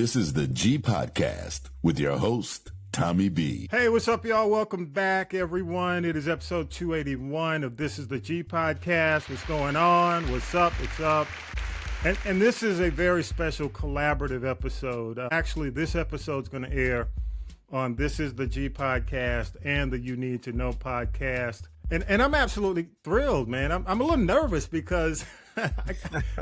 This is the G Podcast with your host, Tommy B. Hey, what's up, y'all? Welcome back, everyone. It is episode 281 of This is the G Podcast. What's going on? What's up? What's up? And this is a very special collaborative episode. Actually, this episode is going to air on This is the G Podcast and the You Need to Know podcast. And I'm absolutely thrilled, man. I'm a little nervous because, I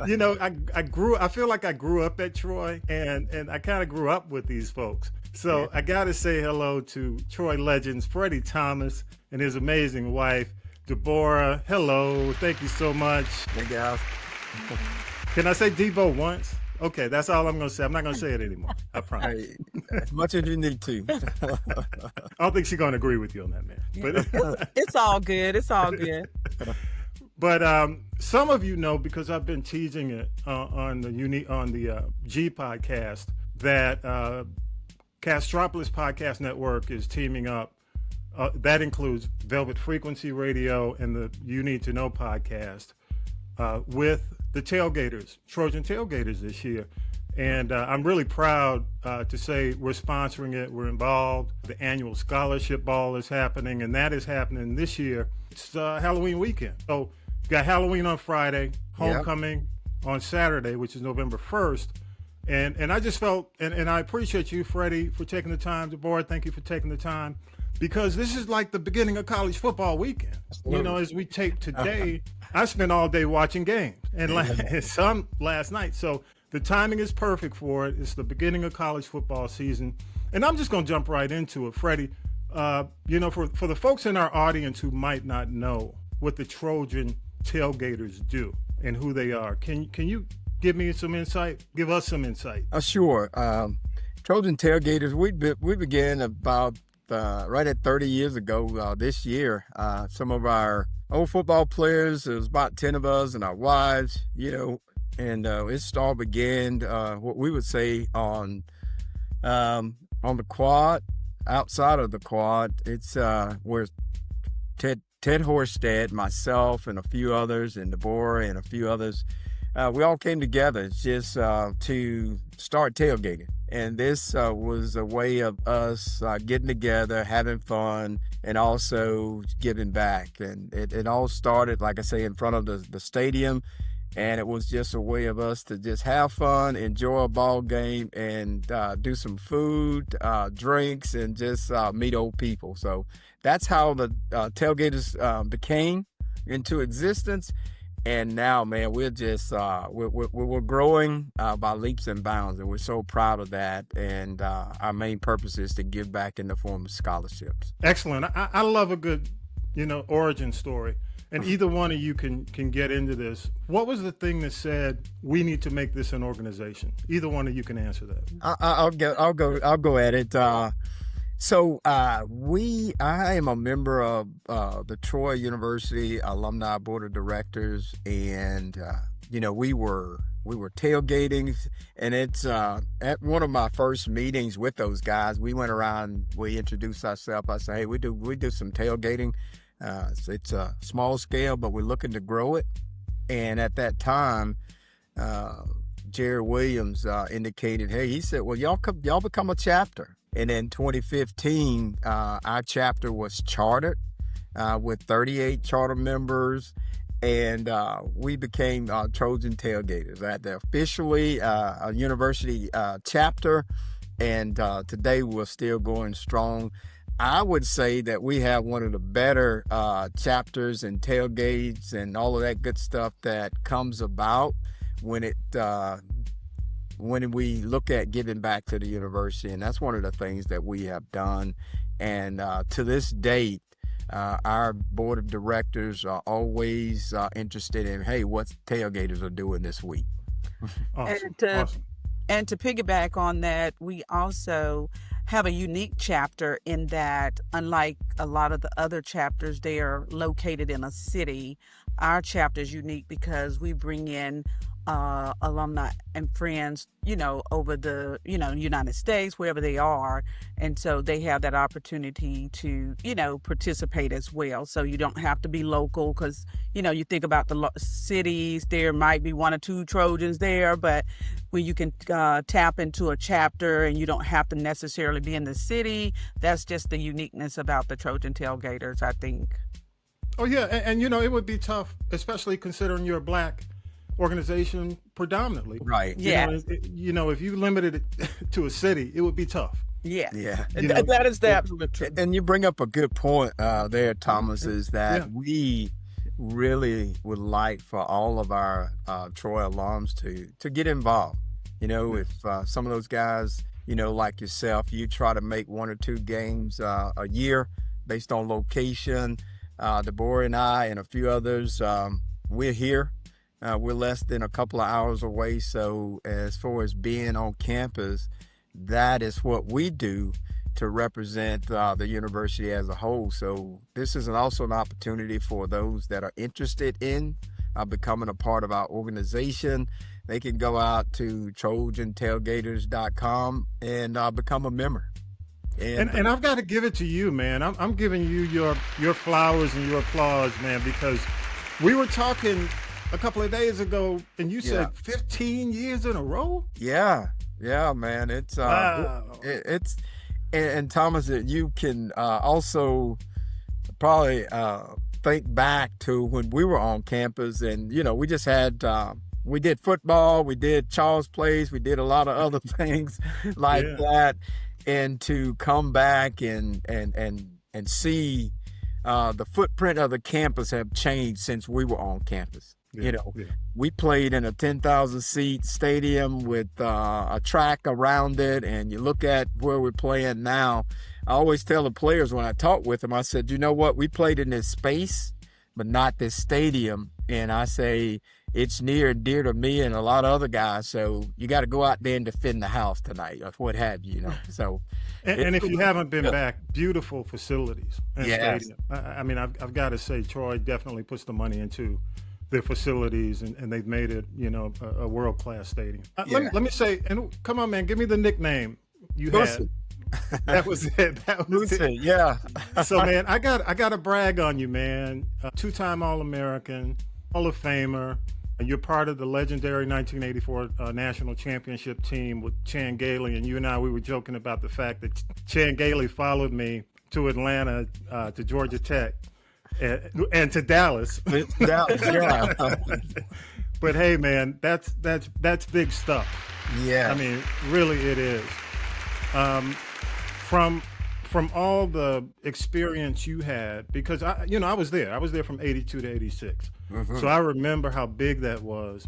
feel like I grew up at Troy and I kind of grew up with these folks. So I got to say hello to Troy legends, Freddie Thomas and his amazing wife, Deborah. Hello. Thank you so much. Hey, guys. Can I say Debo once? Okay, that's all I'm going to say. I'm not going to say it anymore. I promise. Hey, as much as you need to. I don't think she's going to agree with you on that, man. But It's all good. It's all good. But some of you know, because I've been teasing it on the G podcast, that Castropolis Podcast Network is teaming up. That includes Velvet Frequency Radio and the You Need to Know podcast with the Tailgaters, Trojan Tailgaters this year. And I'm really proud to say we're sponsoring it. We're involved. The annual scholarship ball is happening, and that is happening this year. It's Halloween weekend. So you got Halloween on Friday, homecoming on Saturday, which is November 1st. And I just felt, and I appreciate you, Freddie, for taking the time. Deborah, thank you for taking the time. Because this is like the beginning of college football weekend. You know, as we tape today, I spent all day watching games and some last night. So the timing is perfect for it. It's the beginning of college football season. And I'm just going to jump right into it. Freddie, for the folks in our audience who might not know what the Trojan Tailgaters do and who they are, can you give me some insight? Give us some insight. Sure. Trojan Tailgaters, we began about right at 30 years ago this year. Some of our old football players, there was about 10 of us and our wives, and it all began what we would say on the quad, outside of the quad. It's where Ted Horstad, myself, and a few others, and Deborah and a few others, we all came together just to start tailgating. And this was a way of us getting together, having fun, and also giving back. And it all started, like I say, in front of the stadium. And it was just a way of us to just have fun, enjoy a ball game, and do some food, drinks, and just meet old people. So that's how the Tailgaters became into existence. And now, man, we're just we're growing by leaps and bounds, and we're so proud of that. And our main purpose is to give back in the form of scholarships. Excellent. I love a good, origin story. And either one of you can get into this. What was the thing that said we need to make this an organization? Either one of you can answer that. I'll go at it. So I am a member of the Troy University Alumni Board of Directors, and we were tailgating, and it's at one of my first meetings with those guys. We went around, we introduced ourselves. I said, hey, we do some tailgating. It's a small scale, but we're looking to grow it. And at that time, Jerry Williams indicated, hey, he said, well, y'all become a chapter. And in 2015, our chapter was chartered with 38 charter members, and we became Trojan Tailgaters. They're officially a university chapter, and today we're still going strong. I would say that we have one of the better chapters and tailgates and all of that good stuff that comes about when we look at giving back to the university. And that's one of the things that we have done. And to this date, our board of directors are always interested in, hey, what tailgaters are doing this week. Awesome. And to piggyback on that, we also have a unique chapter in that, unlike a lot of the other chapters, they are located in a city. Our chapter is unique because we bring in alumni and friends, over the, United States, wherever they are. And so they have that opportunity to, participate as well. So you don't have to be local because, you think about the cities, there might be one or two Trojans there, but when you can tap into a chapter and you don't have to necessarily be in the city, that's just the uniqueness about the Trojan Tailgaters, I think. Oh, yeah. And it would be tough, especially considering you're a Black organization predominantly. Right. Yeah. If you limited it to a city, it would be tough. Yeah. Yeah. That is the absolute truth. And you bring up a good point there, Thomas, is that we really would like for all of our Troy alums to get involved. If some of those guys, like yourself, you try to make one or two games a year based on location. Deborah and I and a few others, we're here. We're less than a couple of hours away. So as far as being on campus, that is what we do to represent the university as a whole. So this is also an opportunity for those that are interested in becoming a part of our organization. They can go out to trojantailgaters.com and become a member. And I've got to give it to you, man. I'm giving you your flowers and your applause, man, because we were talking a couple of days ago and you said 15 years in a row? Yeah, man. It's wow. It's and Thomas, you can also probably think back to when we were on campus, and we just had we did football, we did Charles plays, we did a lot of other things like that, and to come back and see the footprint of the campus have changed since we were on campus. We played in a 10,000 seat stadium with a track around it, and you look at where we're playing now. I always tell the players when I talk with them, I said, you know what, we played in this space, but not this stadium. And I say, it's near and dear to me and a lot of other guys. So you got to go out there and defend the house tonight or what have you, So, and if you haven't been back, beautiful facilities and stadium. I mean, I've got to say, Troy definitely puts the money into their facilities, and they've made it, a world-class stadium. Let me say, and come on, man, give me the nickname you had. That was it. That was it. Yeah. So, man, I got to brag on you, man. Two-time All-American, Hall of Famer. You're part of the legendary 1984 national championship team with Chan Gailey, and you and I, we were joking about the fact that Chan Gailey followed me to Atlanta, to Georgia Tech, and to Dallas. Yeah. But hey, man, that's big stuff. Yeah. I mean, really, it is. From all the experience you had, because I was there. I was there from 82 to 86. So I remember how big that was.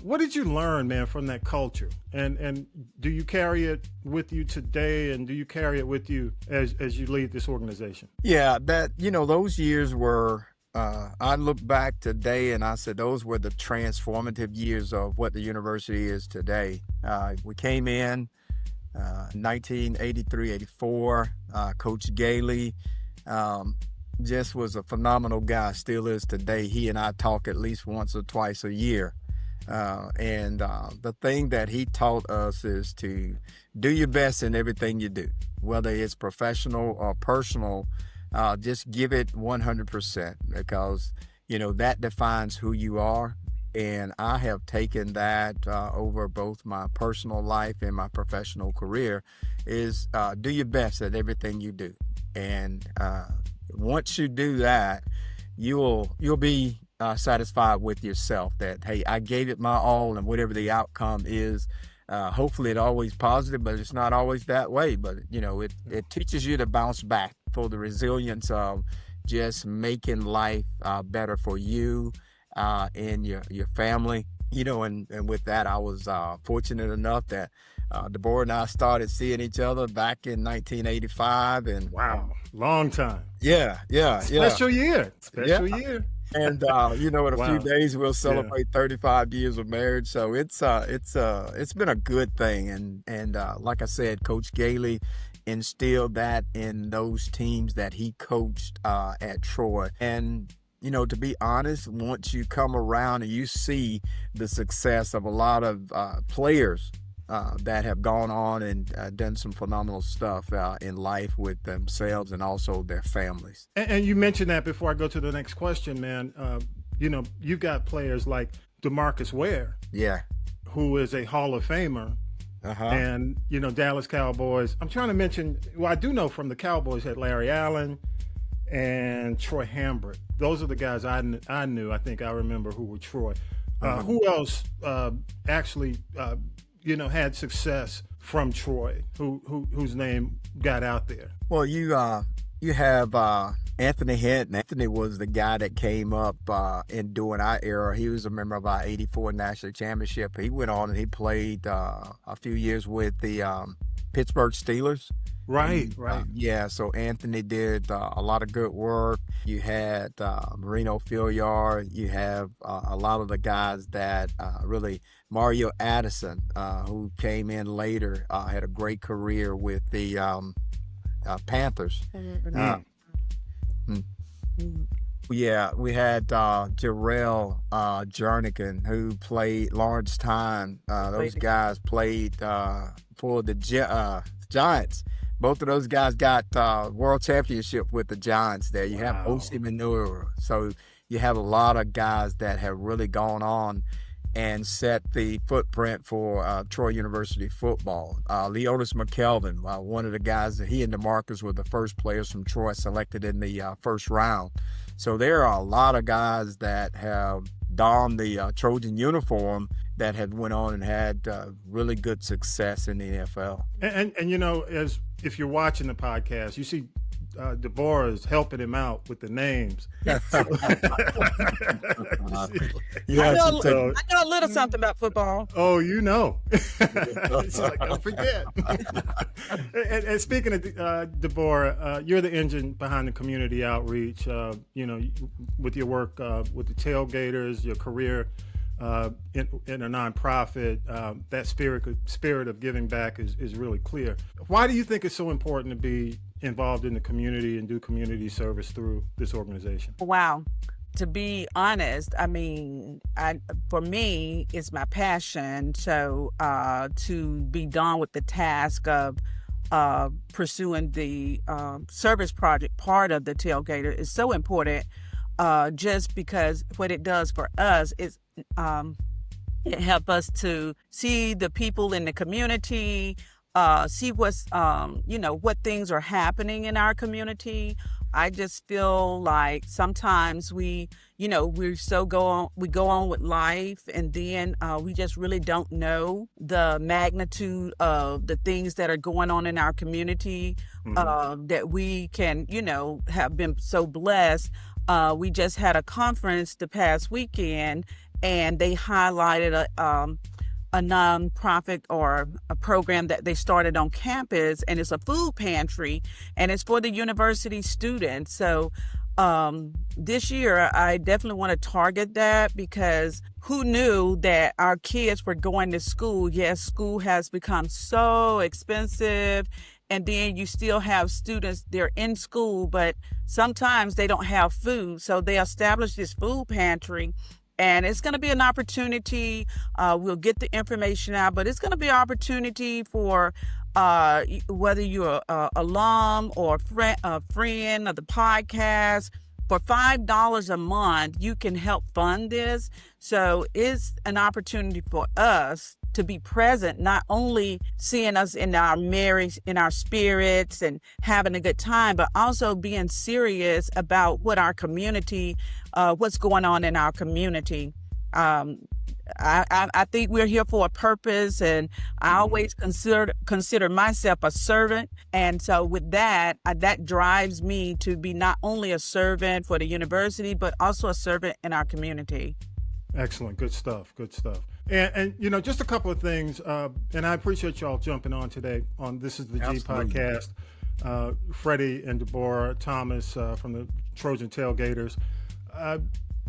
What did you learn, man, from that culture? And do you carry it with you today, and do you carry it with you as you lead this organization? Yeah, that, those years were, I look back today and I said those were the transformative years of what the university is today. We came in 1983, 84. Coach Gailey just was a phenomenal guy, still is today. He and I talk at least once or twice a year. And the thing that he taught us is to do your best in everything you do, whether it's professional or personal. Just give it 100%, because that defines who you are. And I have taken that over both my personal life and my professional career, is do your best at everything you do. And once you do that, you'll be satisfied with yourself that, hey, I gave it my all, and whatever the outcome is, hopefully it's always positive, but it's not always that way. But, it teaches you to bounce back, for the resilience of just making life better for you and your family. And with that, I was fortunate enough that Deborah and I started seeing each other back in 1985. And wow, long time. Yeah. Special year. And in a few days we'll celebrate 35 years of marriage. So it's been a good thing. And like I said, Coach Gailey instilled that in those teams that he coached at Troy. And to be honest, once you come around and you see the success of a lot of players that have gone on and done some phenomenal stuff in life with themselves and also their families. And you mentioned that before I go to the next question, man. You've got players like DeMarcus Ware, who is a Hall of Famer. And, Dallas Cowboys. I'm trying to mention, I do know from the Cowboys had Larry Allen and Troy Hambrick. Those are the guys I knew. I think I remember who were Troy. Who else actually, had success from Troy, whose name got out there? Well, you have Anthony Hinton. Anthony was the guy that came up during our era. He was a member of our '84 National Championship. He went on and he played a few years with the Pittsburgh Steelers. Right. So Anthony did a lot of good work. You had Marino Filiar. You have a lot of the guys that really, Mario Addison, who came in later, had a great career with the Panthers. Yeah, we had Jarrell Jernigan, who played Lawrence Tyne. Those guys played for the Giants. Both of those guys got world championship with the Giants there. You have O.C. Manure. So you have a lot of guys that have really gone on and set the footprint for Troy University football. Leotis McKelvin, one of the guys that he and DeMarcus were the first players from Troy selected in the first round. So there are a lot of guys that have donned the Trojan uniform that have went on and had really good success in the NFL. And as if you're watching the podcast, you see Deborah is helping him out with the names. I know a little something about football. Oh, it's like, don't forget. and speaking of Deborah, you're the engine behind the community outreach. With your work with the Tailgaters, your career in a nonprofit, that spirit of giving back is really clear. Why do you think it's so important to be involved in the community and do community service through this organization? Wow. To be honest, for me, it's my passion. So to be done with the task of pursuing the service project part of the Tailgater is so important, just because what it does for us is it helps us to see the people in the community, see what's, what things are happening in our community. I just feel like sometimes we go on with life, and then we just really don't know the magnitude of the things that are going on in our community, that we can, have been so blessed. We just had a conference the past weekend, and they highlighted a nonprofit or a program that they started on campus, and it's a food pantry, and it's for the university students. So this year, I definitely want to target that, because who knew that our kids were going to school? Yes, school has become so expensive, and then you still have students, they're in school, but sometimes they don't have food. So they established this food pantry. And it's going to be an opportunity. We'll get the information out, but it's going to be an opportunity for whether you're an alum or a friend of the podcast. For $5 a month, you can help fund this. So it's an opportunity for us to be present, not only seeing us in our marriage, in our spirits and having a good time, but also being serious about what our community, what's going on in our community. I think we're here for a purpose, and I always consider myself a servant. And so with that, that drives me to be not only a servant for the university, but also a servant in our community. Excellent. Good stuff. And just a couple of things, and I appreciate y'all jumping on today on This is the G podcast. Freddie and Deborah Thomas from the Trojan Tailgaters.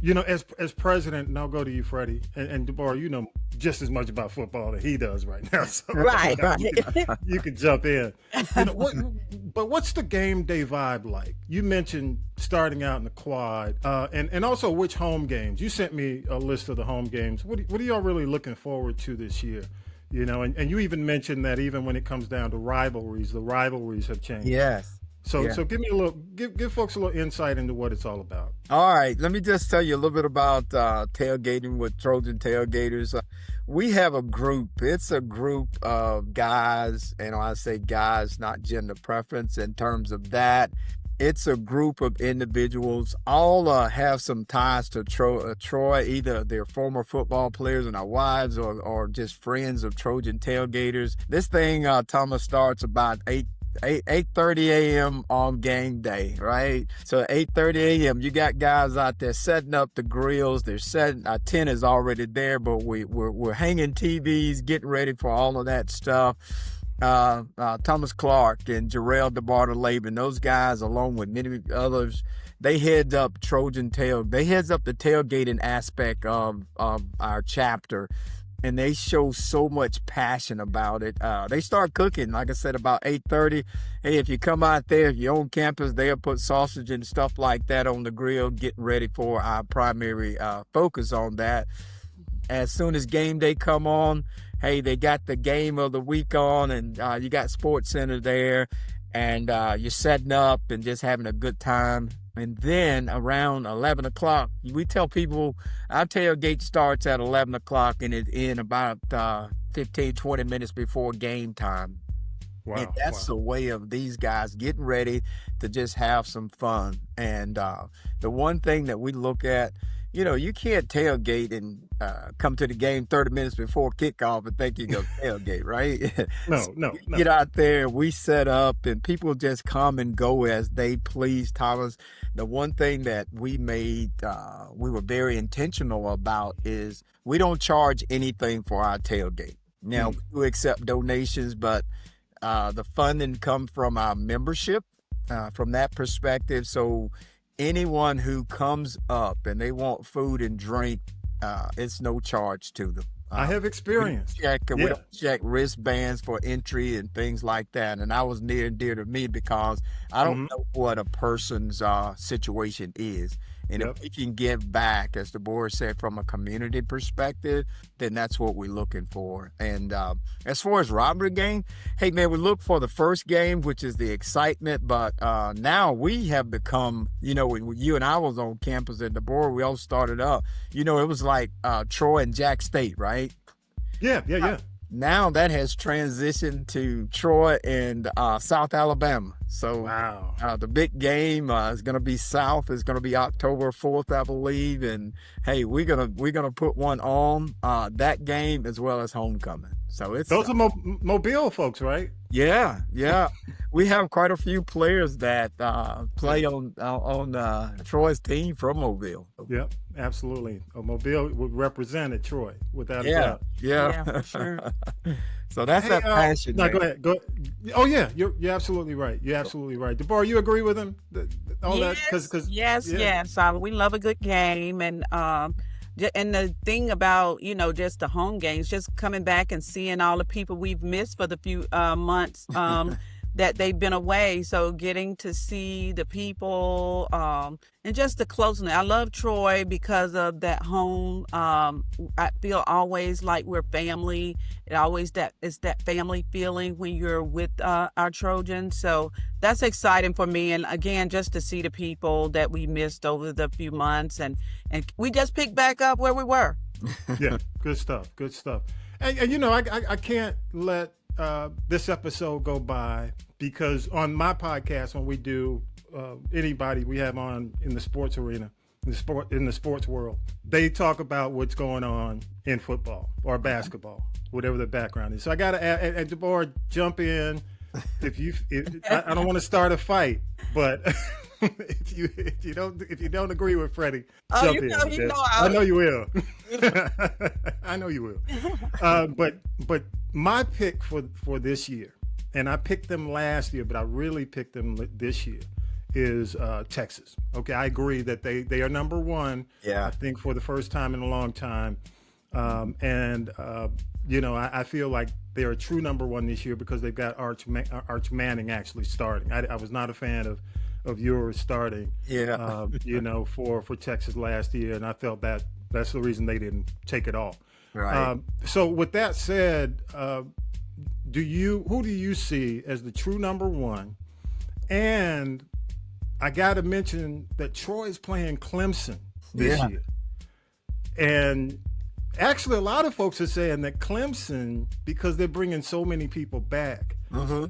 as president, and I'll go to you, Freddie, and Deborah, you know just as much about football that he does right now. So Right. you can jump in. But what's the game day vibe like? You mentioned starting out in the quad, and also which home games. You sent me a list of the home games. What are y'all really looking forward to this year? And you even mentioned that even when it comes down to rivalries, the rivalries have changed. Yes. So give me give folks a little insight into what it's all about. All right, let me just tell you a little bit about tailgating with Trojan Tailgaters. We have a group. It's a group of guys, and I say guys, not gender preference in terms of that. It's a group of individuals, all have some ties to Troy, either they're former football players and our wives or just friends of Trojan Tailgaters. This thing, Thomas, starts about 8:30 a.m. on game day, right? So 8:30 a.m. you got guys out there setting up the grills. They're setting, our tent is already there, but we're hanging TVs, getting ready for all of that stuff. Thomas Clark and Jarrell DeBarter-Laban, those guys, along with many others, they heads up the tailgating aspect of our chapter. And they show so much passion about it. They start cooking, like I said, about 8:30. Hey, if you come out there, if you're on campus, they'll put sausage and stuff like that on the grill, getting ready for our primary focus on that. As soon as game day come on, hey, they got the game of the week on, and you got Sports Center there, and you're setting up and just having a good time. And then around 11 o'clock, we tell people our tailgate starts at 11 o'clock and it ends about 15, 20 minutes before game time. Wow, and that's the way of these guys getting ready to just have some fun. And the one thing that we look at, you can't tailgate and come to the game 30 minutes before kickoff and think you're going to tailgate, right? No. Get out there, we set up, and people just come and go as they please, Thomas. The one thing that we were very intentional about is we don't charge anything for our tailgate. Now, we do accept donations, but the funding comes from our membership from that perspective. So anyone who comes up and they want food and drink, it's no charge to them. I have experience. We don't check wristbands for entry and things like that. And that was near and dear to me because I don't know what a person's situation is. And if we can give back, as the board said, from a community perspective, then that's what we're looking for. And as far as rivalry game, hey, man, we look for the first game, which is the excitement. But now we have become, when you and I was on campus at the board, we all started up. It was like Troy and Jack State, right? Yeah. Now that has transitioned to Troy and South Alabama. So the big game is going to be South. It's going to be October 4th, I believe. And hey, we're gonna put one on that game as well as homecoming. So it's those are Mobile folks, right? Yeah. We have quite a few players that play on Troy's team from Mobile. Yep, absolutely. Mobile would represent at Troy without a doubt. Yeah, for sure. So that's that passion. No, go ahead. Oh yeah, you're absolutely right. You're absolutely right. Deborah, you agree with him? Yes. We love a good game, and the thing about just the home games, just coming back and seeing all the people we've missed for the few months that they've been away. So getting to see the people and just the closeness. I love Troy because of that home. I feel always like we're family. It's that family feeling when you're with our Trojans. So that's exciting for me. And again, just to see the people that we missed over the few months, and we just picked back up where we were. Yeah, good stuff. And I can't let this episode go by because on my podcast, when we do anybody we have on in the sports arena, in the sports world, they talk about what's going on in football or basketball, whatever the background is. So I got to add, Deborah, jump in I don't want to start a fight, but if you don't agree with Freddie, jump in. I know you will. I know you will. But my pick for this year, and I picked them last year, but I really picked them this year, is Texas. Okay, I agree that they are number one. Yeah. I think for the first time in a long time. I feel like they're a true number one this year because they've got Arch Manning actually starting. I was not a fan of yours starting. Yeah. For Texas last year, and I felt that's the reason they didn't take it all. Right. So with that said, who do you see as the true number one? And I got to mention that Troy's playing Clemson this year. And actually, a lot of folks are saying that Clemson, because they're bringing so many people back,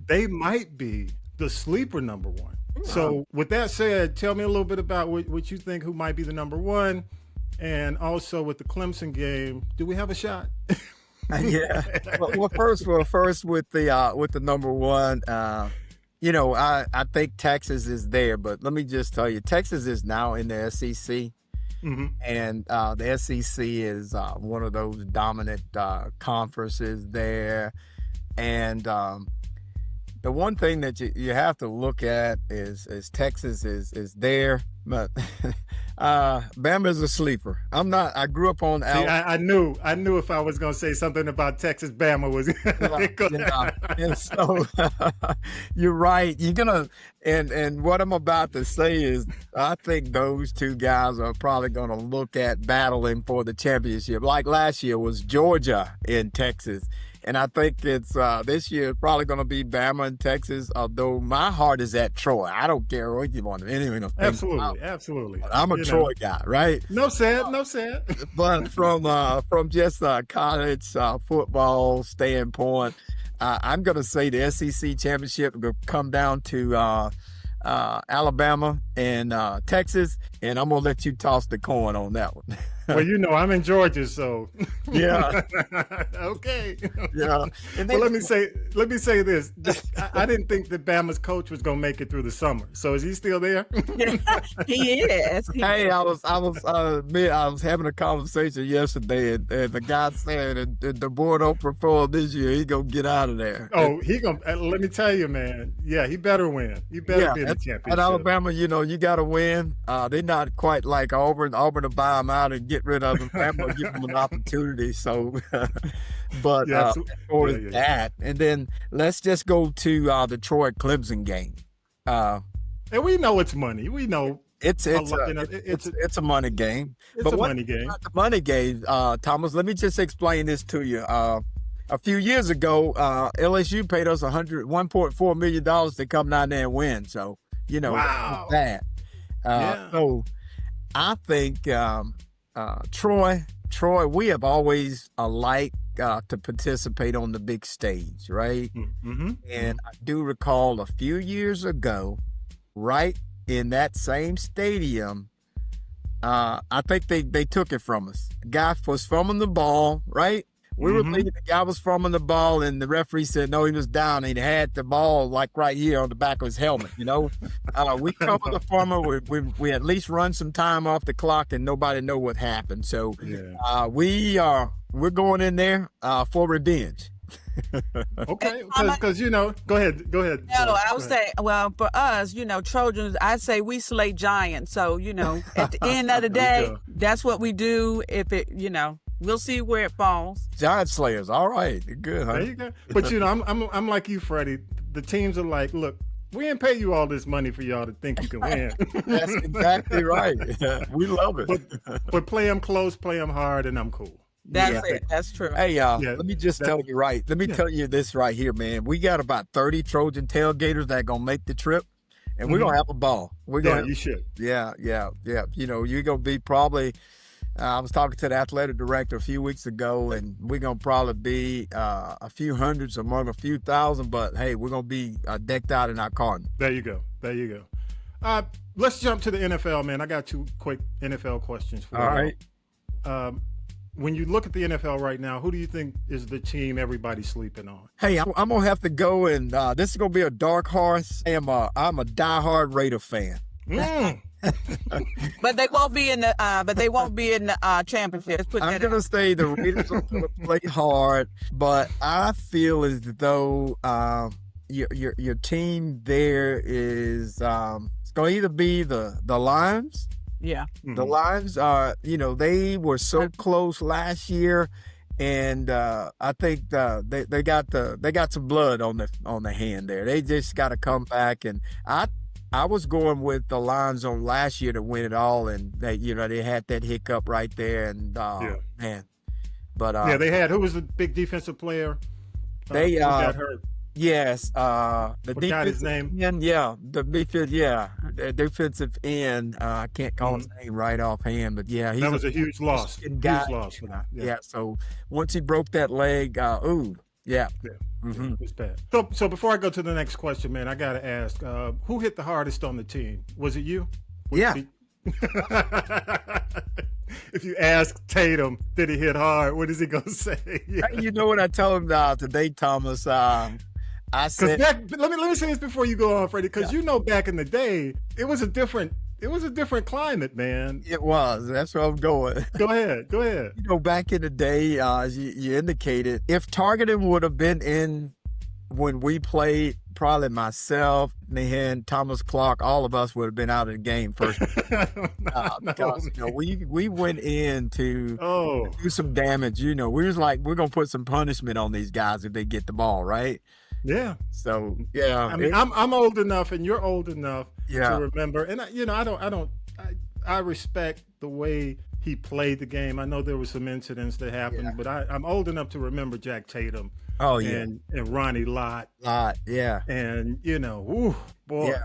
they might be the sleeper number one. So with that said, tell me a little bit about what you think, who might be the number one. And also with the Clemson game, do we have a shot? Yeah. Well, first with the number one, I think Texas is there, but let me just tell you, Texas is now in the SEC. And the SEC is one of those dominant conferences there. And the one thing that you have to look at is Texas is there, but Bama's a sleeper. I grew up on I knew if I was going to say something about Texas, Bama was. And so you're right. You're gonna and what I'm about to say is I think those two guys are probably going to look at battling for the championship. Like last year was Georgia in Texas. And I think it's this year probably going to be Bama and Texas, although my heart is at Troy. I don't care what you want to think Absolutely. I'm a Troy guy, right? No sad. But from just a college football standpoint, I'm going to say the SEC championship will come down to Alabama and Texas, and I'm going to let you toss the coin on that one. Well, I'm in Georgia, so yeah. Okay. Yeah. Well, let me say this. I didn't think that Bama's coach was going to make it through the summer. So is he still there? He is. Hey, I was having a conversation yesterday, and the guy said if the board don't perform this year, he gonna get out of there. Oh, he gonna. Let me tell you, man. Yeah, he better win. He better be in the championship. At Alabama, you got to win. They're not quite like Auburn. Auburn to buy them out and get rid of them. Bama give them an opportunity. So, but as far as that, and then let's just go to the Troy Clemson game. And we know it's money. We know it's a money game. It's a money game. The money game, Thomas. Let me just explain this to you. A few years ago, LSU paid us $1.4 million to come down there and win. So wow. that. So I think Troy, we have always liked to participate on the big stage, right? Mm-hmm. And I do recall a few years ago, right in that same stadium, I think they took it from us. The guy was fumbling the ball, right? We were thinking the guy was fumbling the ball, and the referee said, no, he was down. He had the ball like right here on the back of his helmet, We covered the fumble. We at least run some time off the clock, and nobody know what happened. So we're going in there for revenge. Okay, because go ahead. No, I would say, well, for us, Trojans, I say we slay giants. So, at the end of the day, that's what we do. If it, we'll see where it falls. Giant slayers, all right, good, huh? There you go. But I'm like you, Freddie. The teams are like, look, we didn't pay you all this money for y'all to think you can win. That's exactly right. We love it. But play them close, play them hard, and I'm cool. That's it. That's true. Hey, let me just tell you Let me tell you this right here, man. We got about 30 Trojan Tailgaters that are going to make the trip, and we're going to have a ball. You should. Yeah. You're going to be probably I was talking to the athletic director a few weeks ago, and we're going to probably be a few hundreds among a few thousand, but, hey, we're going to be decked out in our Cardinal. There you go. Let's jump to the NFL, man. I got two quick NFL questions for you. All right. When you look at the NFL right now, who do you think is the team everybody's sleeping on? Hey, I'm going to have to go, and this is going to be a dark horse. I'm a diehard Raider fan. But they won't be in the championship. I'm going to say the Raiders are going to play hard, but I feel as though your team there is it's going to either be the Lions. Yeah. The Lions are, they were so close last year, and I think they got some blood on the hand there. They just got to come back, and I was going with the Lions on last year to win it all, and they had that hiccup right there, and man, but they had, who was the big defensive player? They who got hurt? Yes, the Forgot his name. end, the defensive end. I can't call his name right offhand, but yeah, that was a huge loss. Huge loss. Yeah. So once he broke that leg, yeah. It was bad. So before I go to the next question, man, I gotta ask, who hit the hardest on the team? Was it you? If you ask Tatum, did he hit hard? What is he gonna say? You know what I told him today, Thomas? I said, let me say this before you go on, Freddie, because back in the day, it was a different climate, man. It was. That's where I'm going. Go ahead. Back in the day, as you indicated, if targeting would have been in when we played, probably myself, Meehan, Thomas Clark, all of us would have been out of the game first. Because we went in to do some damage. We was like, we're gonna put some punishment on these guys if they get the ball, right? Yeah. So yeah, I mean, I'm old enough, and you're old enough to remember. And I respect the way he played the game. I know there were some incidents that happened, but I'm old enough to remember Jack Tatum. Oh yeah, and Ronnie Lott. Yeah. And boy. Yeah.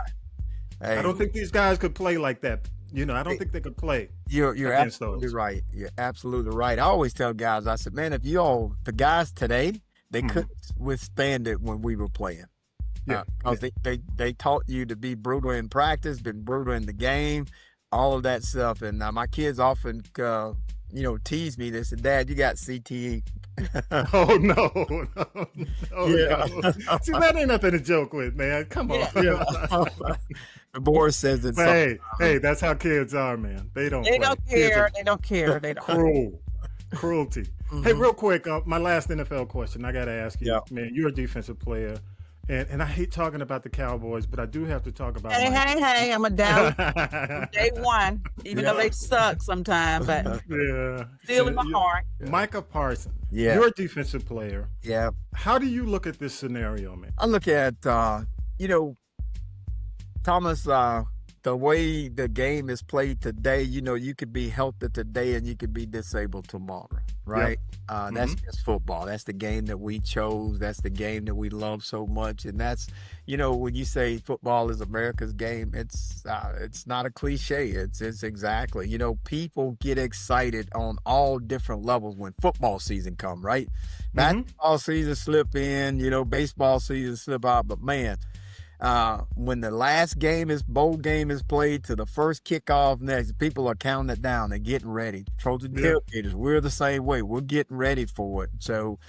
Hey. I don't think these guys could play like that. I don't think they could play. You're absolutely right. You're absolutely right. I always tell guys, I said, man, the guys today, they couldn't withstand it when we were playing. Because they taught you to be brutal in practice, been brutal in the game, all of that stuff. And my kids often, tease me. They said, Dad, you got CTE. Oh, no. No. See, that ain't nothing to joke with, man. Come on. Boris says it. Hey, that's how kids are, man. They don't care. They don't care. They don't. Cruelty. Hey, real quick, my last NFL question. I got to ask you, man, you're a defensive player. And I hate talking about the Cowboys, but I do have to talk about Hey, I'm a Dallas from day one, even though they suck sometimes, but still in my heart. Micah Parsons, you're a defensive player. Yeah. How do you look at this scenario, man? I look at, Thomas, the way the game is played today, you could be healthy today and you could be disabled tomorrow, right? That's just football. That's the game that we chose. That's the game that we love so much. And that's, when you say football is America's game, it's not a cliche. It's exactly, people get excited on all different levels when football season come, right? Basketball season slip in, baseball season slip out, but man, when the last bowl game is played to the first kickoff next, people are counting it down. They're getting ready. Trojan Tailgaters, we're the same way. We're getting ready for it. So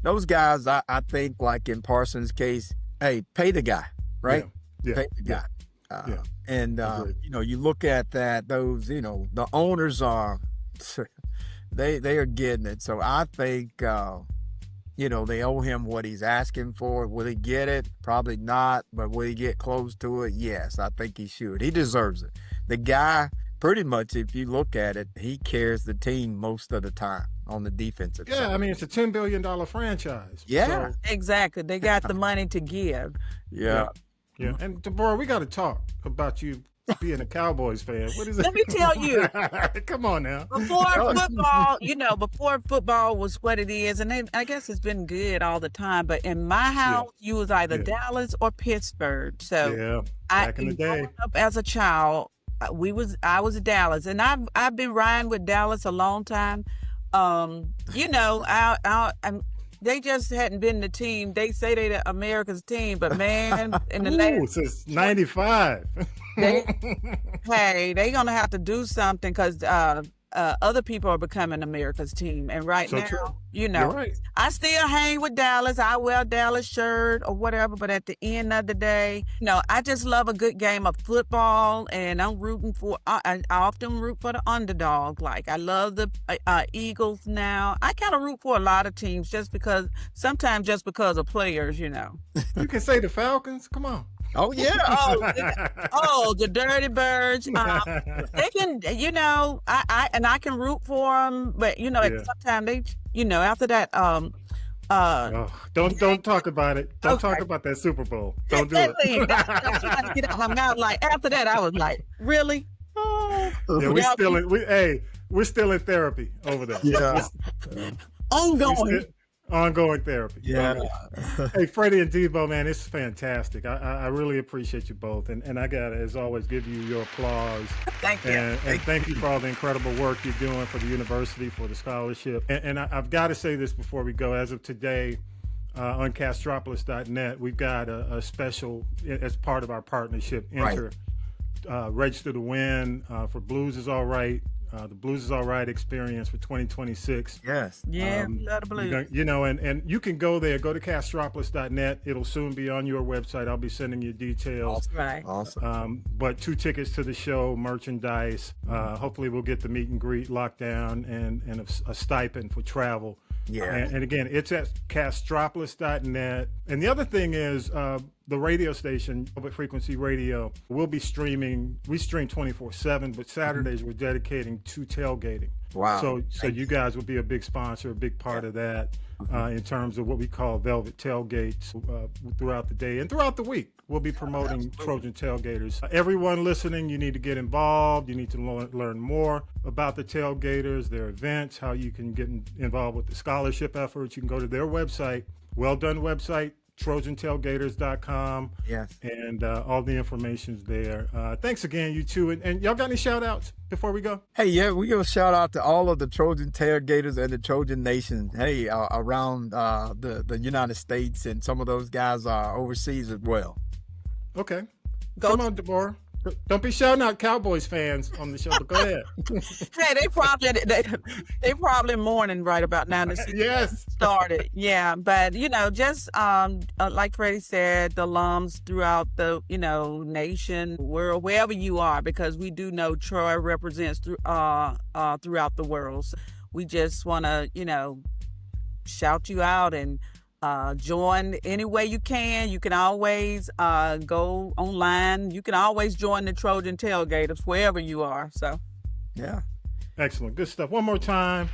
those guys, I think, like in Parsons' case, hey, pay the guy, right? Pay the guy. And, you look at that, those, the owners are, they are getting it. So I think, they owe him what he's asking for. Will he get it? Probably not. But will he get close to it? Yes, I think he should. He deserves it. The guy, pretty much, if you look at it, he carries the team most of the time on the defensive side. Yeah, I mean, it's a $10 billion franchise. Yeah. So. Exactly. They got the money to give. Yeah. And, Deborah, we got to talk about you being a Cowboys fan. What is it? Let me tell you. Come on now. Before football was what it is, and I guess it's been good all the time, but in my house, you was either Dallas or Pittsburgh. So back in the day. Growing up as a child, I was Dallas, and I've been riding with Dallas a long time. They just hadn't been the team. They say they're the America's team, but man, in the last since '95, they gonna have to do something because other people are becoming America's team. And right So now, true. you You're know, right. I still hang with Dallas. I wear a Dallas shirt or whatever. But at the end of the day, I just love a good game of football, and I'm rooting for. I often root for the underdog. Like I love the Eagles now. I kind of root for a lot of teams sometimes just because of players. You can say the Falcons. Come on. Oh yeah. The Dirty Birds. They can, I can root for them, but Yeah. sometimes they, after that, Don't talk about it. Don't talk Okay. about that Super Bowl. Don't do Exactly. it. I'm trying to get out my mouth. Like after that, I was like, really? Oh, Yeah, we're still in therapy over there. Yeah. ongoing. Ongoing therapy. Yeah. Hey, Freddie and Debo, man, it's fantastic. I really appreciate you both. And I got to, as always, give you your applause. Thank you. And thank you for all the incredible work you're doing for the university, for the scholarship. And I've got to say this before we go. As of today, on Castropolis.net, we've got a special, as part of our partnership, register to win for Blues is All Right. The Blues is All Right experience for 2026. Yes. Yeah, love the Blues. And you can go there, go to Castropolis.net. It'll soon be on your website. I'll be sending you details. Right. Awesome. But 2 tickets to the show, merchandise. Hopefully we'll get the meet and greet locked down and a stipend for travel. Yeah. And again, it's at Castropolis.net. And the other thing is the radio station, Public Frequency Radio, will be streaming. We stream 24/7, but Saturdays we're dedicating to tailgating. Wow. So you guys will be a big sponsor, a big part of that in terms of what we call Velvet Tailgates throughout the day and throughout the week. We'll be promoting Trojan Tailgaters. Everyone listening, you need to get involved. You need to learn more about the Tailgaters, their events, how you can get involved with the scholarship efforts. You can go to their website, well-done website, TrojanTailgaters.com. Yes. And all the information's there. Thanks again, you two. And y'all got any shout outs before we go? Hey, yeah, we give a shout out to all of the Trojan Tailgaters and the Trojan Nation. Hey, around the United States, and some of those guys are overseas as well. Okay. Come on, Deborah. Don't be shouting out Cowboys fans on the show, but go ahead. Hey, they probably mourning right about now. The season Yes. started. Yeah, but just like Freddie said, the alums throughout the nation, world, wherever you are, because we do know Troy represents throughout the world. So we just want to shout you out and join any way you can. You can always go online. You can always join the Trojan Tailgaters wherever you are. So, yeah. Excellent. Good stuff. One more time.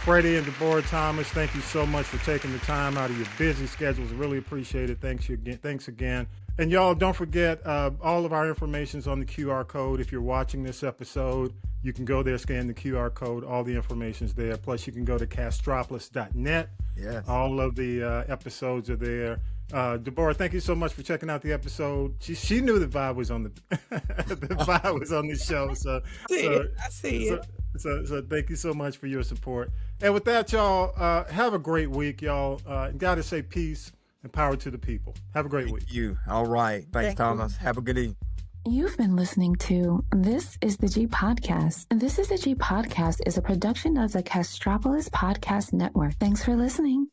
Freddie and Deborah Thomas, thank you so much for taking the time out of your busy schedules. Really appreciate it. Thanks again. And y'all, don't forget, all of our information's on the QR code. If you're watching this episode, you can go there, scan the QR code. All the information's there. Plus, you can go to Castropolis.net. Yes. All of the episodes are there. Deborah, thank you so much for checking out the episode. She knew the vibe was on the vibe was on the show. So I see it. So thank you so much for your support. And with that, y'all, have a great week, y'all. Gotta say peace and power to the people. Have a great week. You. All right. Thanks, Thomas. Have a good evening. You've been listening to This is the G Podcast. This is the G Podcast is a production of the Castropolis Podcast Network. Thanks for listening.